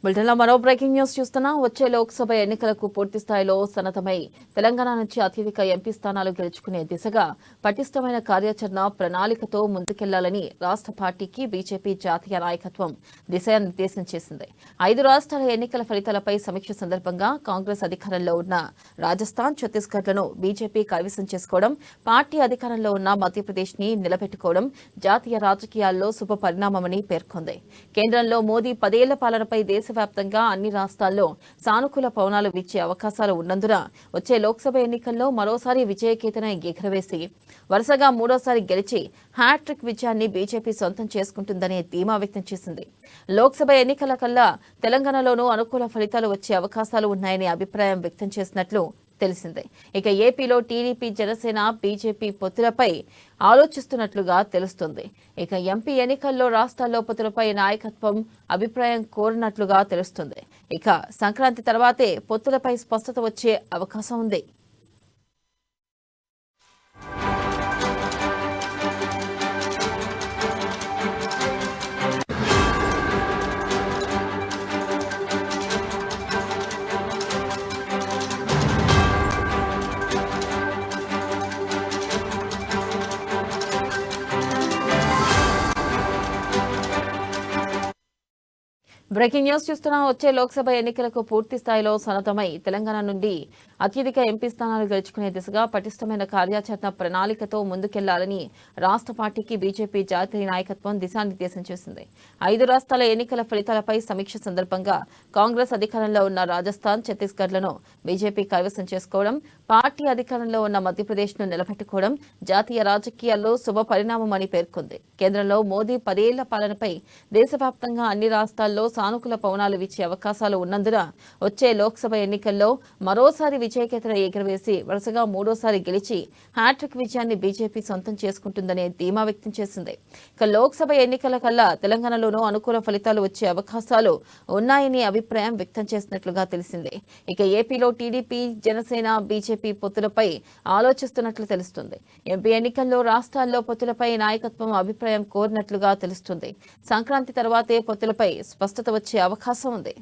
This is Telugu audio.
బులెటిన్లో మరో బ్రేకింగ్ న్యూస్ చూస్తున్నాం. వచ్చే లోక్సభ ఎన్నికలకు పూర్తి స్థాయిలో సన్నద్ధమై తెలంగాణ నుంచి అత్యధిక ఎంపీ స్థానాలు గెలుచుకునే దిశగా పటిష్టమైన కార్యాచరణ ప్రణాళికతో ముందుకెళ్లాలని రాష్ట్ర పార్టీకి బీజేపీ జాతీయ నాయకత్వం దిశానిర్దేశం చేసింది. 5 రాష్ట్రాల ఎన్నికల ఫలితాలపై సమీక్ష సందర్భంగా కాంగ్రెస్ అధికారంలో ఉన్న రాజస్థాన్, ఛత్తీస్గఢ్లను బీజేపీ కైవసం చేసుకోవడం, పార్టీ అధికారంలో ఉన్న మధ్యప్రదేశ్ ని నిలబెట్టుకోవడం జాతీయ రాజకీయాల్లో శుభ పరిణామమని పేర్కొంది. కేంద్రంలో మోదీ 10 ఏళ్ల పాలనపై దేశవ్యాప్తంగా అన్ని రాష్ట్రాల్లో సానుకూల పవనాలు వీచే అవకాశాలు ఉన్నందున వచ్చే లోక్సభ ఎన్నికల్లో మరోసారి విజయకేతన ఎగురవేసి వరుసగా 3వసారి గెలిచి హ్యాట్రిక్ విజయాన్ని బీజేపీ సొంతం చేసుకుంటుందనే ధీమా వ్యక్తం చేసింది. లోక్సభ ఎన్నికల కల్లా తెలంగాణలోనూ అనుకూల ఫలితాలు వచ్చే అవకాశాలు ఉన్నాయనే అభిప్రాయం వ్యక్తం చేసినట్లు తెలిసిందే. ఇక ఏపీలో టీడీపీ, జనసేన, బీజేపీ పొత్తులపై ఆలోచిస్తున్నట్లుగా తెలుస్తుంది. ఇక ఎంపీ ఎన్నికల్లో రాష్ట్రాల్లో పొత్తులపై నాయకత్వం అభిప్రాయం కోరినట్లుగా తెలుస్తుంది. ఇక సంక్రాంతి తర్వాతే పొత్తులపై స్పష్టత వచ్చే అవకాశం ఉంది. బ్రేకింగ్ న్యూస్ చూస్తున్నాం. వచ్చే లోక్సభ ఎన్నికలకు పూర్తి స్థాయిలో సన్నద్ధమై తెలంగాణ నుండి అత్యధిక ఎంపీ స్థానాలు గెలుచుకునే దిశగా పటిష్టమైన కార్యాచరణ ప్రణాళికతో ముందుకెళ్లాలని రాష్ట్ర పార్టీకి బీజేపీ జాతీయ నాయకత్వం దిశానిర్దేశం చేసింది. 5 రాష్ట్రాల ఎన్నికల ఫలితాలపై సమీక్ష సందర్భంగా కాంగ్రెస్ అధికారంలో ఉన్న రాజస్థాన్, ఛత్తీస్గఢ్లను బీజేపీ కైవసం చేసుకోవడం, పార్టీ అధికారంలో ఉన్న మధ్యప్రదేశ్ ను నిలబెట్టుకోవడం జాతీయ రాజకీయాల్లో శుభ పరిణామమని పేర్కొంది. కేంద్రంలో మోదీ 10 ఏళ్ల పాలనపై దేశవ్యాప్తంగా అన్ని రాష్ట్రాల్లో సానుకూల పవనాలు వీచే అవకాశాలు ఉన్నందున వచ్చే లోక్సభ ఎన్నికల్లో మరోసారి విజయకేతన ఎగురవేసి వరుసగా 3వసారి గెలిచి హ్యాట్రిక్ విజయాన్ని బీజేపీ సొంతం చేసుకుంటుందనే ధీమా వ్యక్తం చేసింది. ఇక లోక్సభ ఎన్నికల కల్లా తెలంగాణలోనూ అనుకూల ఫలితాలు వచ్చే అవకాశాలు ఉన్నాయని అభిప్రాయం వ్యక్తం చేసినట్లుగా తెలిసింది. ఇక ఏపీలో టీడీపీ, జనసేన, బీజేపీ పొత్తులపై ఆలోచిస్తున్నట్లు తెలుస్తుంది. ఎంపీ ఎన్నికల్లో రాష్ట్రాల్లో పొత్తులపై నాయకత్వం అభిప్రాయం కోరినట్లుగా తెలుస్తుంది. సంక్రాంతి తర్వాతే పొత్తులపై స్పష్టత వచ్చే అవకాశం ఉంది.